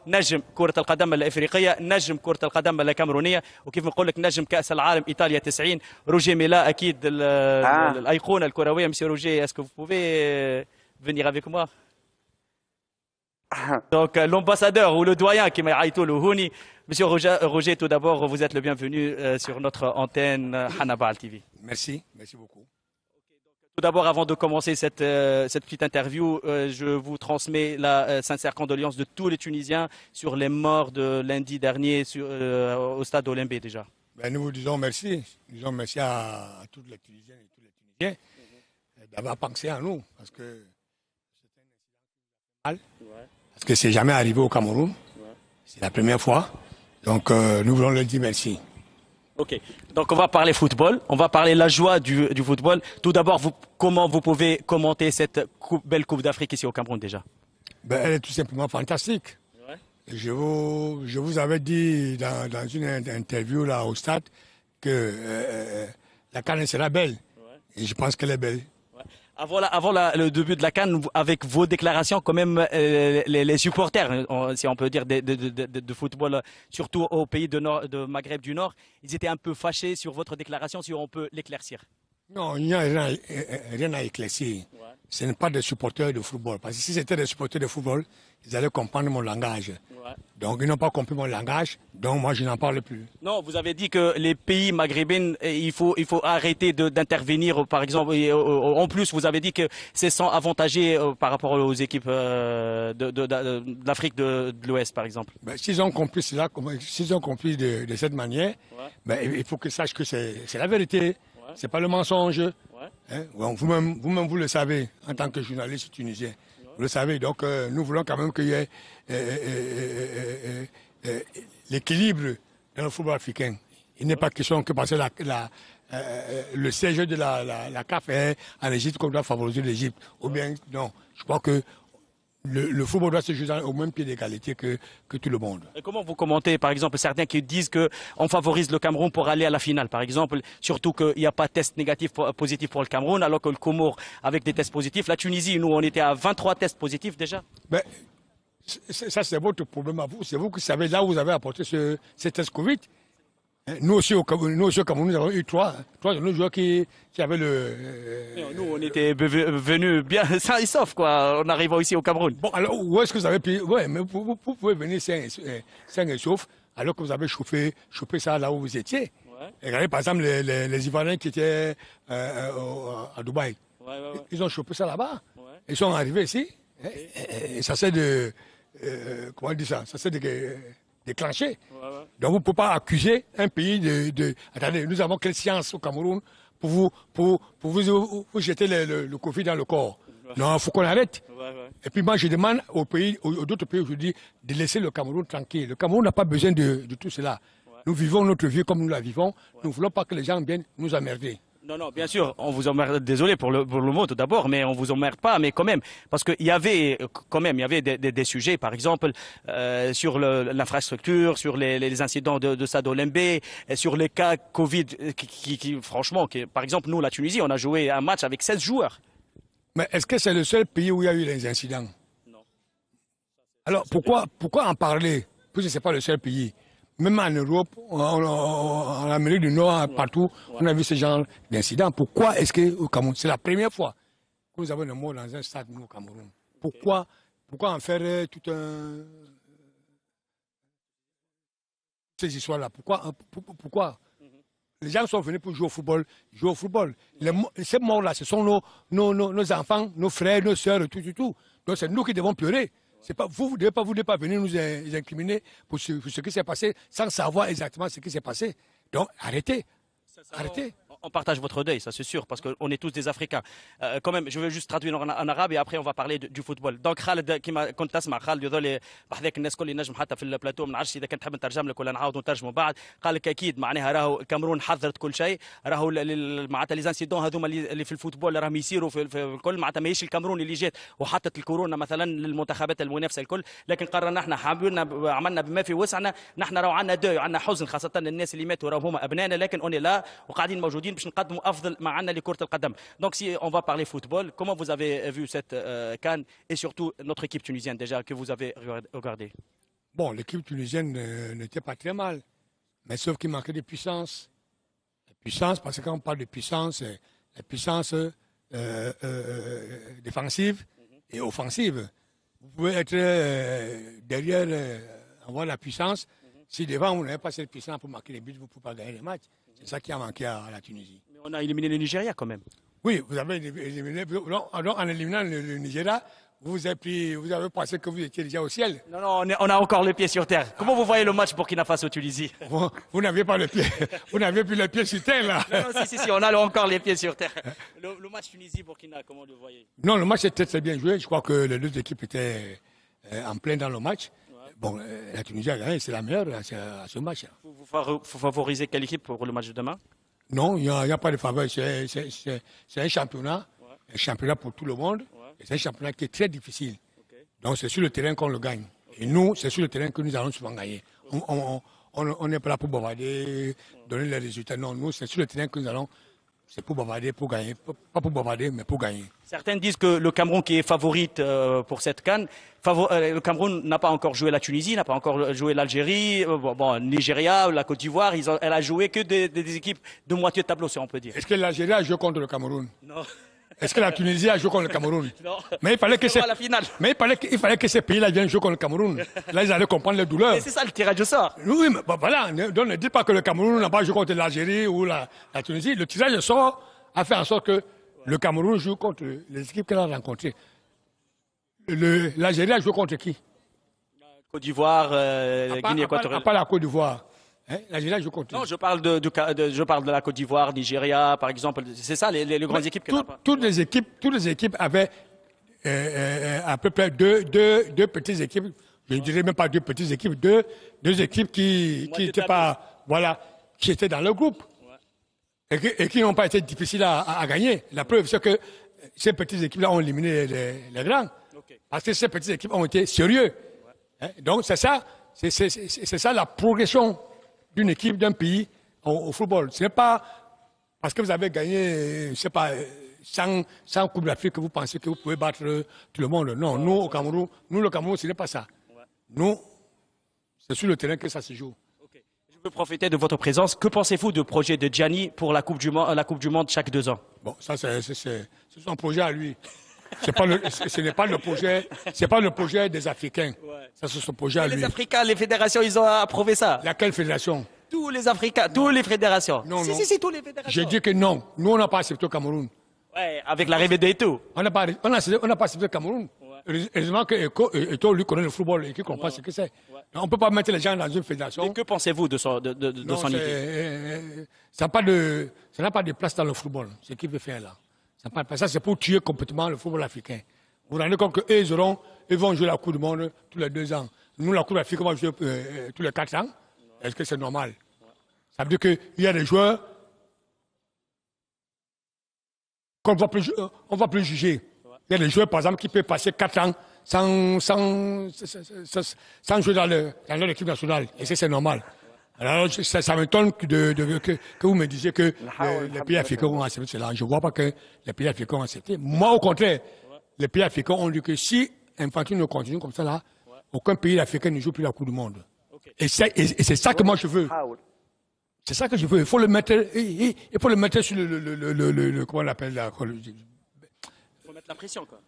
نجم كرة القدم الافريقية، نجم كرة القدم الكاميرونية، وكيف نقول لك نجم كأس العالم ايطاليا 90. روجي ميلا اكيد الايقونة الكروية. مسيو روجي اسكو vous pouvez venir avec moi. Donc l'ambassadeur ou le doyen qui m'a يعيطوا له هوني. Monsieur Roger, tout d'abord, vous êtes le bienvenu sur notre antenne Hannibal TV. Merci, merci beaucoup. Tout d'abord, avant de commencer cette petite interview, je vous transmets la sincère condoléance de tous les Tunisiens sur les morts de lundi dernier au stade Olympique déjà. Ben, nous vous disons merci. Nous disons merci à toutes les Tunisiennes et tous les Tunisiens d'avoir pensé à nous. Parce que c'est un incident parce que c'est jamais arrivé au Cameroun. C'est la première fois. Donc nous voulons leur dire merci. Ok, donc on va parler football, on va parler la joie du football. Tout d'abord, comment vous pouvez commenter cette belle Coupe d'Afrique ici au Cameroun déjà? Ben, elle est tout simplement fantastique. Ouais. Je vous avais dit dans une interview là au stade que la CAN sera belle. Ouais. Et je pense qu'elle est belle. Avant le début de la CAN, avec vos déclarations, quand même, les supporters, si on peut dire, de football, surtout au pays de Maghreb du Nord, ils étaient un peu fâchés sur votre déclaration, si on peut l'éclaircir. Non, il n'y a rien à éclaircir. Ouais. Ce n'est pas des supporters de football. Parce que si c'était des supporters de football, ils allaient comprendre mon langage. Ouais. Donc ils n'ont pas compris mon langage, donc moi je n'en parle plus. Non, vous avez dit que les pays maghrébins, il faut arrêter d'intervenir, par exemple. En plus, vous avez dit que c'est sans avantager par rapport aux équipes d'Afrique de l'Ouest, par exemple. Ben, s'ils ont compris cela, s'ils ont compris de cette manière, ouais. Ben, il faut qu'ils sachent que c'est la vérité. C'est pas le mensonge. Ouais. Hein? Vous-même, vous le savez, en tant que journaliste tunisien. Ouais. Vous le savez. Donc, nous voulons quand même qu'il y ait l'équilibre dans le football africain. Il n'est pas question que parce que le siège de la CAF est en Égypte qu'on doit favoriser l'Égypte. Ou bien, non. Je crois que le football doit se jouer au même pied d'égalité que tout le monde. Et comment vous commentez, par exemple, certains qui disent qu'on favorise le Cameroun pour aller à la finale, par exemple, surtout qu'il n'y a pas de test négatif positif pour le Cameroun, alors que le Comore avec des tests positifs. La Tunisie, nous, on était à 23 tests positifs déjà. Ben, ça, c'est votre problème à vous. C'est vous qui savez là où vous avez apporté ces tests Covid. Nous aussi au Cameroun, nous avons eu trois de nos joueurs qui avaient nous, on était venus bien sains et saufs, quoi, en arrivant ici au Cameroun. Bon, alors, où est-ce que vous avez pu... Oui, mais vous pouvez venir sains et saufs, alors que vous avez chauffé ça là où vous étiez. Ouais. Et regardez, par exemple, les Ivoiriens qui étaient à Dubaï. Ouais. Ils ont chauffé ça là-bas. Ouais. Ils sont arrivés ici. Okay. Et ça c'est de... comment on dit ça? Ça c'est de... déclenché. Ouais. Donc vous ne pouvez pas accuser un pays de... Attendez, nous avons quelle science au Cameroun pour vous jeter le Covid dans le corps? Ouais. Non, il faut qu'on arrête. Ouais. Et puis moi je demande aux d'autres pays aujourd'hui de laisser le Cameroun tranquille. Le Cameroun n'a pas besoin de tout cela. Ouais. Nous vivons notre vie comme nous la vivons. Ouais. Nous ne voulons pas que les gens viennent nous emmerder. Non, bien sûr, on vous emmerde, désolé pour le mot tout d'abord, mais on vous emmerde pas, mais quand même, parce qu'il y avait des sujets, par exemple, sur l'infrastructure, sur les incidents de Stade Olympique, sur les cas Covid, franchement, par exemple, nous, la Tunisie, on a joué un match avec 16 joueurs. Mais est-ce que c'est le seul pays où il y a eu les incidents? Non. Alors, pourquoi en parler, puisque ce n'est pas le seul pays? Même en Europe, en Amérique du Nord, partout, on a vu ce genre d'incidents. Pourquoi est-ce qu'au Cameroun, c'est la première fois que nous avons le mot dans un stade, nous, au Cameroun? Pourquoi en faire tout un... ces histoires-là? Pourquoi les gens sont venus pour jouer au football. Ces morts-là, ce sont nos enfants, nos frères, nos sœurs, tout. Donc c'est nous qui devons pleurer. C'est pas, vous ne devez pas venir nous incriminer pour ce qui s'est passé sans savoir exactement ce qui s'est passé. Donc arrêtez. Arrêtez. On partage votre deuil, ça c'est sûr, parce qu'on est tous des Africains. Quand même, je vais juste traduire en arabe et après on va parler du football. Donc Khaled, كما كنت تسمع خالد يظل بحذاك الناس كل ينجم حتى في البلاتو، ما نعرفش اذا كنت تحب نترجم لك ولا نعاودوا نترجموا بعد. قال لك اكيد معناها راهو الكاميرون حذرت كل شيء، راهو معناتها لي زانسيدون هذوما اللي في الفوتبول راهم يصيروا في الكل، معناتها ماهيش الكاميرون اللي جات وحطت الكورونا مثلا للمنتخبات المنافسه الكل، لكن قررنا احنا حابين عملنا بما في وسعنا، نحن راهو عندنا دوي وعندنا حزن، خاصه الناس اللي ماتوا راهو هما ابنائنا، لكن اوني لا وقاعدين موجودين باش نقدموا افضل معنا لكرة القدم. Donc si on va parler football, comment vous avez vu cette CAN et surtout notre équipe tunisienne déjà que vous avez regardé? Bon, l'équipe tunisienne n'était pas très mal, mais sauf qu'il manquait de puissance. La puissance, parce que quand on parle de puissance, la puissance défensive et offensive. Vous pouvez être derrière, avoir la puissance. Si devant, vous n'avez pas cette puissance pour marquer les buts, vous ne pouvez pas gagner les matchs. C'est ça qui a manqué à la Tunisie. Mais on a éliminé le Nigeria quand même. Oui, vous avez éliminé. En éliminant le Nigeria, vous avez pensé que vous étiez déjà au ciel. Non, on a encore les pieds sur terre. Comment vous voyez le match Burkina Faso-Tunisie? Vous n'avez pas le pied. Vous n'avez plus les pieds sur terre, là. Non, si, on a encore les pieds sur terre. Le match Tunisie-Burkina, comment vous le voyez? Non, le match était très bien joué. Je crois que les deux équipes étaient en plein dans le match. Ouais. Bon, la Tunisie a gagné, c'est la meilleure à ce match. Vous favorisez quelle équipe pour le match de demain? Non, il n'y a pas de faveur. C'est un championnat, un championnat pour tout le monde. C'est un championnat qui est très difficile. Donc c'est sur le terrain qu'on le gagne. Et nous, c'est sur le terrain que nous allons souvent gagner. On n'est pas là pour bavarder, donner les résultats. Non, nous, c'est sur le terrain que nous allons. C'est pour bavarder, pour gagner. Pas pour bavarder, mais pour gagner. Certains disent que le Cameroun, qui est favorite pour cette CAN, le Cameroun n'a pas encore joué la Tunisie, n'a pas encore joué l'Algérie, Nigeria, la Côte d'Ivoire. Elle a joué que des équipes de moitié de tableau, si on peut dire. Est-ce que l'Algérie a joué contre le Cameroun? Non. Est-ce que la Tunisie a joué contre le Cameroun? Non. Mais il fallait que il fallait que ces pays-là viennent jouer contre le Cameroun. Là, ils allaient comprendre les douleurs. Et c'est ça le tirage au sort. Oui, mais voilà. Donc, ne dites pas que le Cameroun n'a pas joué contre l'Algérie ou la Tunisie. Le tirage au sort a fait en sorte que le Cameroun joue contre les équipes qu'elle a rencontrées. L'Algérie a joué contre qui? Côte d'Ivoire, Guinée équatoriale. Pas la Côte d'Ivoire. Hein? L'Algérie joue contre. Non, je parle de la Côte d'Ivoire, Nigeria, par exemple. C'est ça, les grandes équipes. Toutes les équipes avaient à peu près deux petites équipes. Je ne dirais même pas deux petites équipes, deux équipes qui étaient dans le groupe. Et qui n'ont pas été difficiles à gagner. La preuve, c'est que ces petites équipes-là ont éliminé les grands. Parce que ces petites équipes ont été sérieux. Hein? Donc, c'est ça la progression d'une équipe, d'un pays au football. Ce n'est pas parce que vous avez gagné, je sais pas, 100 Coupes d'Afrique que vous pensez que vous pouvez battre tout le monde. Non, nous, au Cameroun, le Cameroun, ce n'est pas ça. Nous, c'est sur le terrain que ça se joue. Je veux profiter de votre présence. Que pensez-vous du projet de Gianni pour la Coupe du Monde chaque 2 ans? Bon, ça, c'est son projet à lui. Ce n'est pas le projet des Africains. Ça, c'est son projet à lui. Les Africains, les fédérations, ils ont approuvé ça. Laquelle fédération? Tous les Africains, toutes les fédérations. Non. Si, tous les fédérations. J'ai dit que non. Nous, on n'a pas accepté au Cameroun. Ouais, avec l'arrivée d'Eto. On n'a pas accepté le Cameroun. Heureusement que Eto, lui, connaît le football et qu'il comprend ce que c'est. On ne peut pas mettre les gens dans une fédération. Et que pensez-vous de son idée? Ça n'a pas de place dans le football, ce qu'il veut faire là. Ça, c'est pour tuer complètement le football africain. Vous vous rendez compte qu'eux, ils vont jouer la Coupe du Monde tous les 2 ans. Nous, la Coupe d'Afrique, on va jouer tous les 4 ans. Est-ce que c'est normal? Ça veut dire qu'il y a des joueurs qu'on ne va plus juger. Il y a des joueurs, par exemple, qui peuvent passer 4 ans sans jouer dans leur équipe nationale. Et c'est normal. Alors, ça m'étonne que vous me disiez que les pays africains ont accepté cela. Je ne vois pas que les pays africains ont accepté. Moi, au contraire, les pays africains ont dit que si Infantino continue comme ça, là, aucun pays africain ne joue plus la Coupe du Monde. Et c'est ça que moi je veux. C'est ça que je veux. Il faut le mettre sur le comment on appelle là. Il faut mettre la pression, quoi.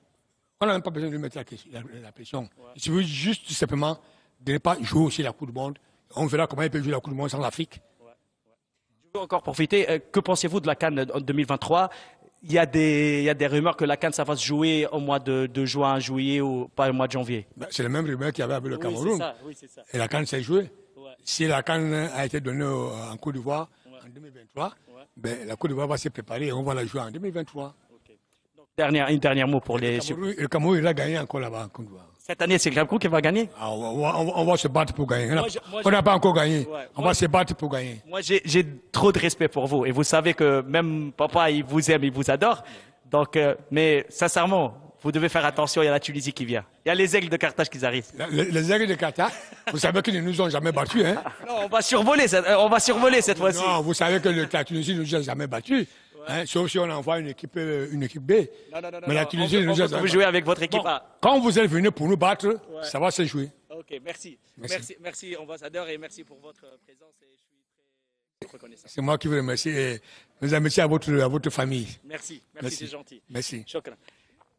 On n'a même pas besoin de mettre la pression. Il suffit juste tout simplement de ne pas jouer aussi la Coupe du Monde. On verra comment il peut jouer la Coupe du Monde sans l'Afrique. Je veux encore profiter. Que pensez-vous de la CAN en 2023? Il y a des rumeurs que la CAN, ça va se jouer au mois de juin, juillet ou pas au mois de janvier. C'est le même rumeur qu'il y avait avec le Cameroun. Oui, c'est ça. Et la CAN s'est jouée. Ouais. Si la CAN a été donnée en Côte d'Ivoire en 2023, la Côte d'Ivoire va se préparer et on va la jouer en 2023. Une dernière mot pour les... Le Cameroun, il a gagné encore là-bas en Côte d'Ivoire. Cette année, c'est le Cameroun qui va gagner? On va se battre pour gagner. On n'a pas encore gagné. On va se battre pour gagner. Moi, j'ai trop de respect pour vous. Et vous savez que même papa, il vous aime, il vous adore. Donc, mais sincèrement, vous devez faire attention. Il y a la Tunisie qui vient. Il y a les aigles de Carthage qui arrivent. Les aigles de Carthage, vous savez qu'ils ne nous ont jamais battus. Hein? Non, on va survoler cette fois-ci. Non, vous savez que la Tunisie ne nous a jamais battus. Hein, sauf si on envoie une équipe B. Non. Mais la Tunisie nous a... Vous jouez avec votre équipe A. Quand vous êtes venu pour nous battre, ça va se jouer. Ok, merci ambassadeur et merci pour votre présence et je suis très reconnaissant. C'est moi qui vous remercie et mes amitiés à votre famille. Merci, c'est gentil. Merci. شكرا.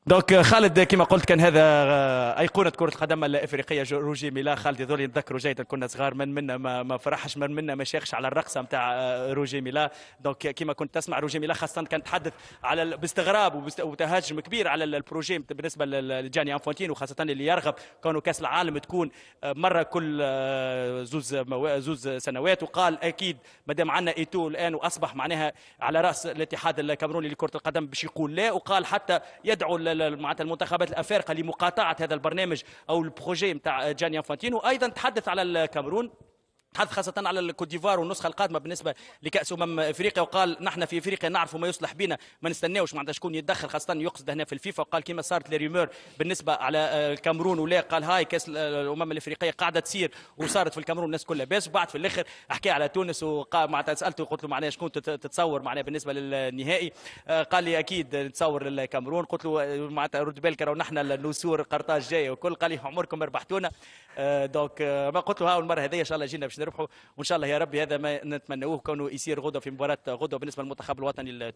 دونك خالد كما قلت كان هذا أيقونة كرة القدم الإفريقية روجي ميلا. خالد يظل يتذكروا جيدا كنا صغار من منا ما فرحش من منا ما شيخش على الرقصة نتاع روجي ميلا. دونك كما كنت تسمع روجي ميلا خاصة كان تحدث على باستغراب وتهاجم كبير على البروجي بالنسبة لجاني انفونتين وخاصة اللي يرغب كونه كأس العالم تكون مرة كل زوز سنوات. وقال أكيد ما دام عندنا إيتو الآن وأصبح معناها على رأس الاتحاد الكاميروني لكرة القدم باش يقول لا. وقال حتى يدعو معناتها المنتخبات الافارقه لمقاطعه هذا البرنامج او البروجي نتاع جاني انفانتينو. ايضا تحدث على الكاميرون، تحدث خاصة على الكوت ديفوار والنسخة القادمة بالنسبة لكأس افريقيا. وقال نحن في افريقيا نعرفوا ما يصلح بنا ما نستناوش معناتها شكون يتدخل، خاصة يقصد هنا في الفيفا. وقال كما صارت لي ريمور بالنسبة على الكاميرون ولا قال هاي كأس الامم الافريقية قاعدة تصير وصارت في الكاميرون الناس كلها باس. وبعد في الاخر حكى على تونس وقال معناتها سألته قلت له معناها شكون تتصور معناها بالنسبة للنهائي. قال لي اكيد نتصور الكاميرون. قلت له معناتها رد بالك راهو نحن النسور قرطاج جاي وكل. قال لي عمركم ربحتونا. دونك ما قلت له ها المرة هذه ان شاء الله جينا باش نربحوا وان شاء الله يا ربي هذا ما نتمنوه كونه يصير غدوه في مباراه غدوه بالنسبه للمنتخب الوطني التونسي.